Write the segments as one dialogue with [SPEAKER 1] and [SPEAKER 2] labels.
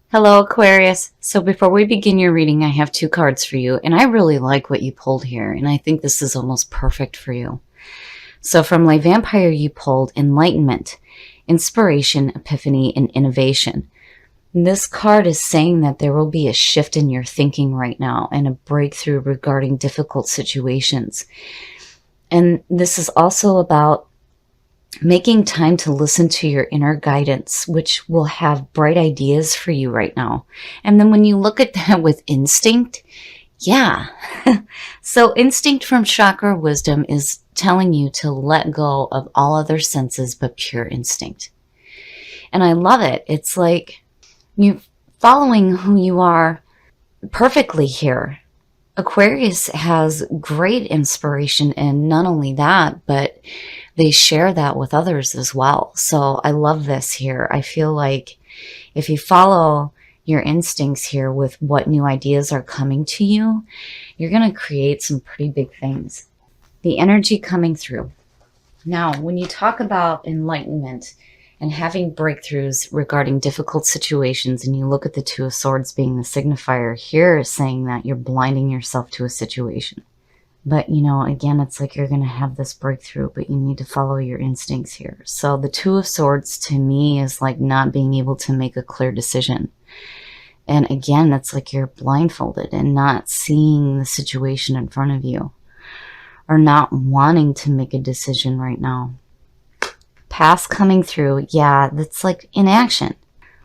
[SPEAKER 1] Hello, Aquarius. So before we begin your reading, I have two cards for you, and I really like what you pulled here, and I think this is almost perfect for you. So from My Vampire, you pulled Enlightenment, Inspiration, Epiphany, and Innovation. This card is saying that there will be a shift in your thinking right now and a breakthrough regarding difficult situations. And this is also about making time to listen to your inner guidance, which will have bright ideas for you right now. And then when you look at that with instinct, yeah. So instinct from chakra wisdom is telling you to let go of all other senses but pure instinct. And I love it. It's like you following who you are perfectly here. Aquarius has great inspiration, and not only that, but they share that with others as well. So I love this here. I feel like if you follow your instincts here with what new ideas are coming to you, you're going to create some pretty big things. The energy coming through. Now, when you talk about enlightenment and having breakthroughs regarding difficult situations, and you look at the Two of Swords being the signifier, here is saying that you're blinding yourself to a situation. But, again, it's like you're going to have this breakthrough, but you need to follow your instincts here. So the Two of Swords to me is like not being able to make a clear decision. And again, it's like you're blindfolded and not seeing the situation in front of you, or not wanting to make a decision right now. Past coming through, yeah, that's like inaction.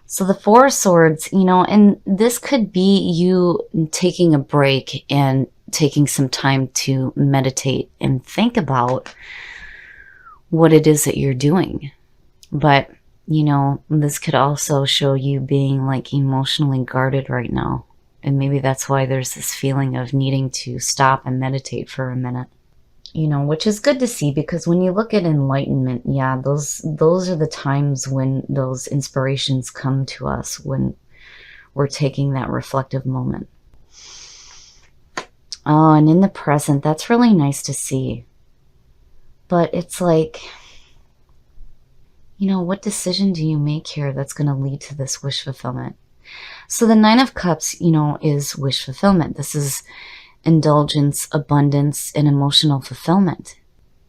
[SPEAKER 1] So the Four of Swords, and this could be you taking a break and taking some time to meditate and think about what it is that you're doing. But, this could also show you being like emotionally guarded right now. And maybe that's why there's this feeling of needing to stop and meditate for a minute. Which is good to see, because when you look at enlightenment, yeah, those are the times when those inspirations come to us, when we're taking that reflective moment. Oh, and in the present, that's really nice to see. But it's like, what decision do you make here that's going to lead to this wish fulfillment? So the Nine of Cups, is wish fulfillment. This is indulgence, abundance, and emotional fulfillment.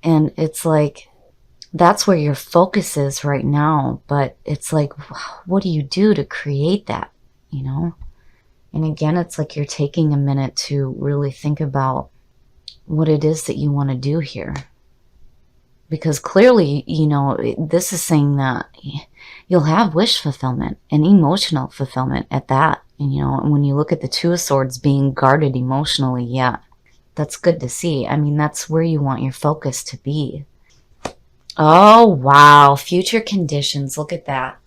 [SPEAKER 1] And it's like, that's where your focus is right now. But it's like, what do you do to create that, And again, it's like you're taking a minute to really think about what it is that you want to do here. Because clearly, this is saying that you'll have wish fulfillment and emotional fulfillment at that. And when you look at the Two of Swords being guarded emotionally, yeah, that's good to see. I mean, that's where you want your focus to be. Oh, wow. Future conditions. Look at that.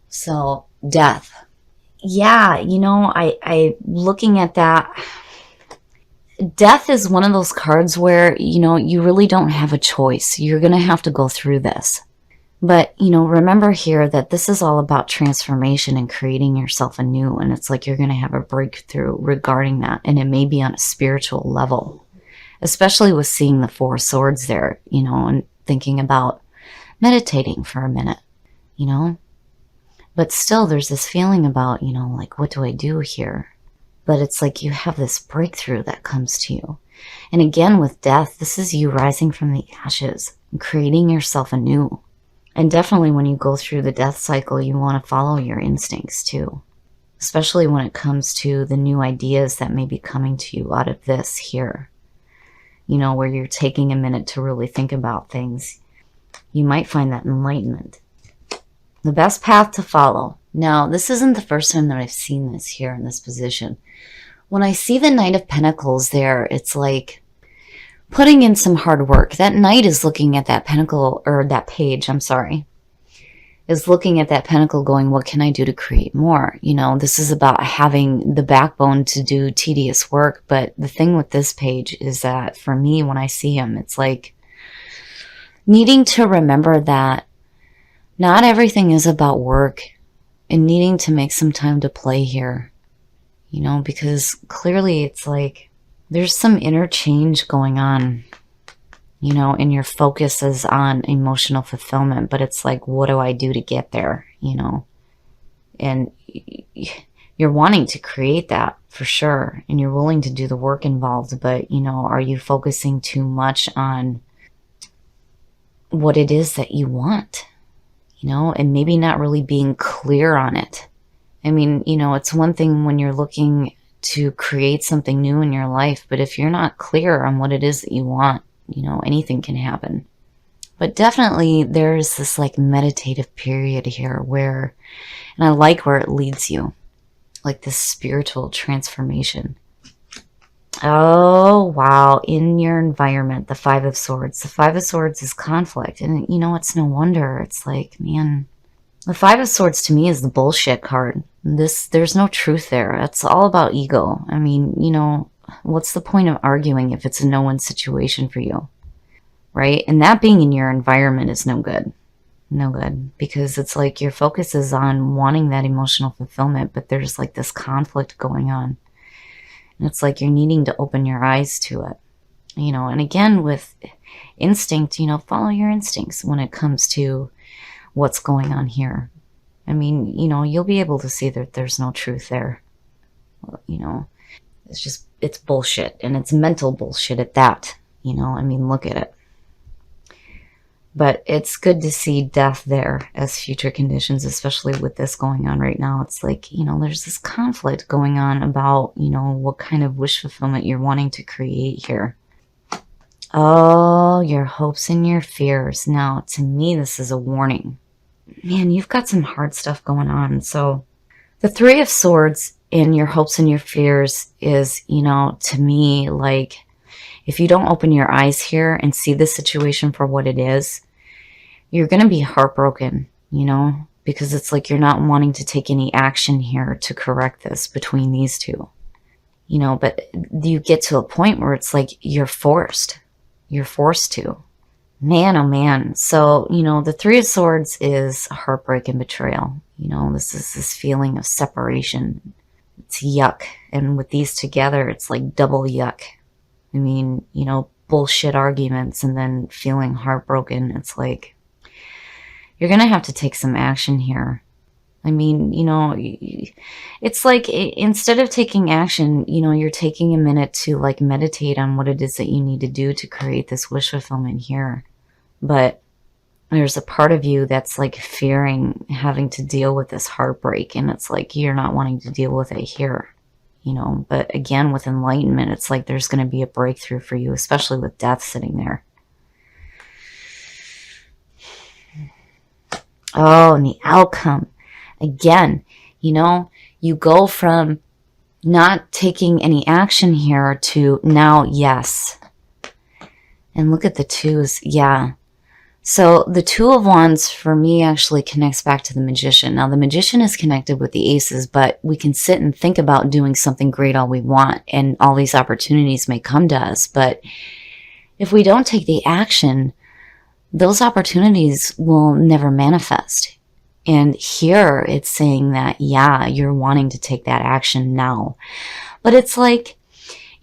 [SPEAKER 1] So, death. Yeah, I looking at that, death is one of those cards where, you really don't have a choice. You're going to have to go through this. But, remember here that this is all about transformation and creating yourself anew. And it's like you're going to have a breakthrough regarding that. And it may be on a spiritual level, especially with seeing the Four Swords there, and thinking about meditating for a minute, But still, there's this feeling about, like, what do I do here? But it's like you have this breakthrough that comes to you. And again, with death, this is you rising from the ashes and creating yourself anew. And definitely when you go through the death cycle, you want to follow your instincts too. Especially when it comes to the new ideas that may be coming to you out of this here. Where you're taking a minute to really think about things. You might find that enlightenment. The best path to follow. Now, this isn't the first time that I've seen this here in this position. When I see the Knight of Pentacles there, it's like putting in some hard work. That knight is looking at that pentacle, or that page, I'm sorry, is looking at that pentacle going, what can I do to create more? This is about having the backbone to do tedious work. But the thing with this page is that for me, when I see him, it's like needing to remember that not everything is about work, and needing to make some time to play here, because clearly it's like there's some interchange going on, and your focus is on emotional fulfillment, but it's like, what do I do to get there, And You're wanting to create that for sure, and you're willing to do the work involved, but, are you focusing too much on what it is that you want, and maybe not really being clear on it? I mean, it's one thing when you're looking to create something new in your life, but if you're not clear on what it is that you want, anything can happen. But definitely there's this like meditative period here where, and I like where it leads you, like this spiritual transformation. Oh, wow. In your environment, the Five of Swords. The Five of Swords is conflict. And, it's no wonder. It's like, man, the Five of Swords to me is the bullshit card. There's no truth there. It's all about ego. I mean, what's the point of arguing if it's a no-win situation for you? Right? And that being in your environment is no good. No good. Because it's like your focus is on wanting that emotional fulfillment, but there's like this conflict going on. And it's like you're needing to open your eyes to it. And again, with instinct, follow your instincts when it comes to what's going on here. I mean, you'll be able to see that there's no truth there. It's bullshit, and it's mental bullshit at that. I mean, look at it. But it's good to see death there as future conditions, especially with this going on right now. It's like, there's this conflict going on about, what kind of wish fulfillment you're wanting to create here. Oh, your hopes and your fears. Now, to me, this is a warning. Man, you've got some hard stuff going on. So the Three of Swords in your hopes and your fears is, to me, like, if you don't open your eyes here and see the situation for what it is, you're going to be heartbroken, because it's like you're not wanting to take any action here to correct this between these two, but you get to a point where it's like you're forced to. Man, oh man. So, the Three of Swords is heartbreak and betrayal. This is this feeling of separation. It's yuck. And with these together, it's like double yuck. I mean, bullshit arguments and then feeling heartbroken. It's like, you're going to have to take some action here. I mean, it's like instead of taking action, you're taking a minute to like meditate on what it is that you need to do to create this wish fulfillment here. But there's a part of you that's like fearing having to deal with this heartbreak. And it's like, you're not wanting to deal with it here. But again, with enlightenment, it's like there's going to be a breakthrough for you, especially with death sitting there. Oh, and the outcome. Again, you go from not taking any action here to now, yes. And look at the twos. Yeah. So the Two of Wands for me actually connects back to the Magician. Now the Magician is connected with the Aces, but we can sit and think about doing something great all we want, and all these opportunities may come to us. But if we don't take the action, those opportunities will never manifest. And here it's saying that, yeah, you're wanting to take that action now. But it's like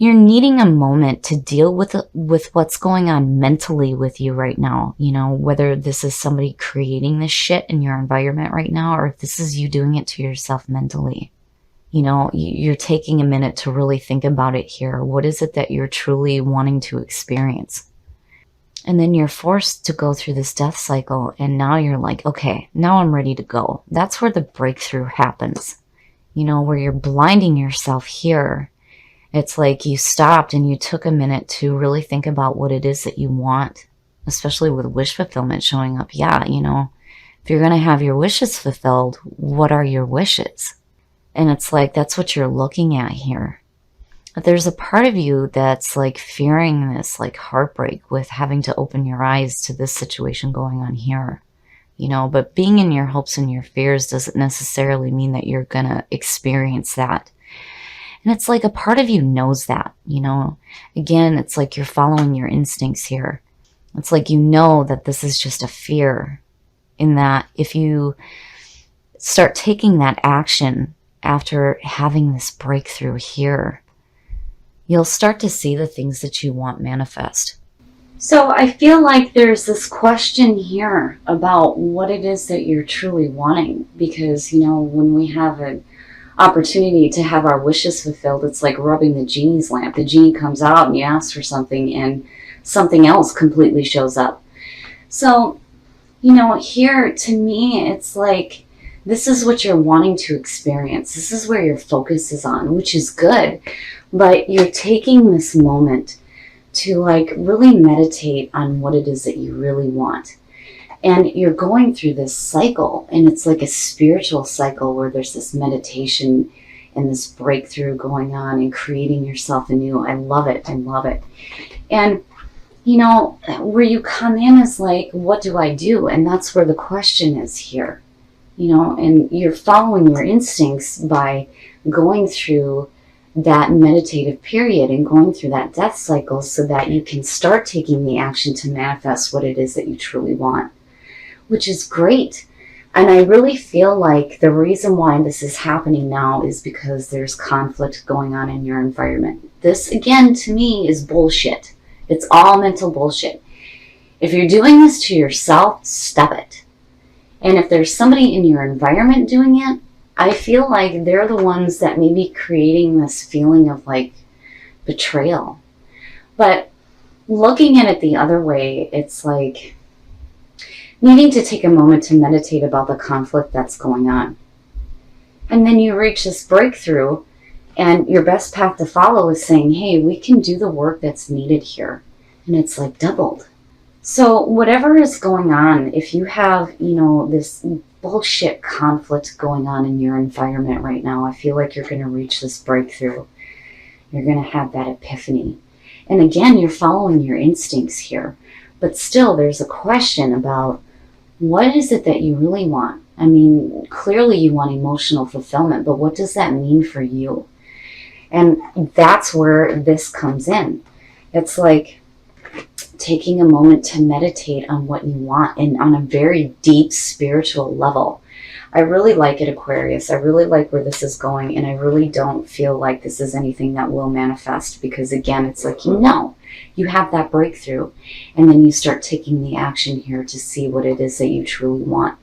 [SPEAKER 1] you're needing a moment to deal with what's going on mentally with you right now. Whether this is somebody creating this shit in your environment right now, or if this is you doing it to yourself mentally. You're taking a minute to really think about it here. What is it that you're truly wanting to experience? And then you're forced to go through this death cycle. And now you're like, okay, now I'm ready to go. That's where the breakthrough happens. Where you're blinding yourself here. It's like you stopped and you took a minute to really think about what it is that you want, especially with wish fulfillment showing up. Yeah, if you're going to have your wishes fulfilled, what are your wishes? And it's like, that's what you're looking at here. But there's a part of you that's like fearing this like heartbreak with having to open your eyes to this situation going on here. But being in your hopes and your fears doesn't necessarily mean that you're going to experience that. And it's like a part of you knows that, Again, it's like you're following your instincts here. It's like that this is just a fear, in that if you start taking that action after having this breakthrough here, you'll start to see the things that you want manifest. So I feel like there's this question here about what it is that you're truly wanting. Because, when we have a opportunity to have our wishes fulfilled. It's like rubbing the genie's lamp. The genie comes out and you ask for something and something else completely shows up. So, you know, here to me, it's like this is what you're wanting to experience. This is where your focus is on, which is good. But you're taking this moment to like really meditate on what it is that you really want. And you're going through this cycle, and it's like a spiritual cycle where there's this meditation and this breakthrough going on and creating yourself anew. I love it. I love it. And, you know, where you come in is like, what do I do? And that's where the question is here, you know, and you're following your instincts by going through that meditative period and going through that death cycle so that you can start taking the action to manifest what it is that you truly want, which is great. And I really feel like the reason why this is happening now is because there's conflict going on in your environment. This, again, to me is bullshit. It's all mental bullshit. If you're doing this to yourself, stop it. And if there's somebody in your environment doing it, I feel like they're the ones that may be creating this feeling of like betrayal. But looking at it the other way, it's like needing to take a moment to meditate about the conflict that's going on. And then you reach this breakthrough, and your best path to follow is saying, hey, we can do the work that's needed here. And it's like doubled. So whatever is going on, if you have, you know, this bullshit conflict going on in your environment right now, I feel like you're going to reach this breakthrough. You're going to have that epiphany. And again, you're following your instincts here. But still, there's a question about what is it that you really want? I mean, clearly you want emotional fulfillment, but what does that mean for you? And that's where this comes in. It's like taking a moment to meditate on what you want and on a very deep spiritual level. I really like it, Aquarius. I really like where this is going, and I really don't feel like this is anything that will manifest because, again, it's like, you know, you have that breakthrough, and then you start taking the action here to see what it is that you truly want.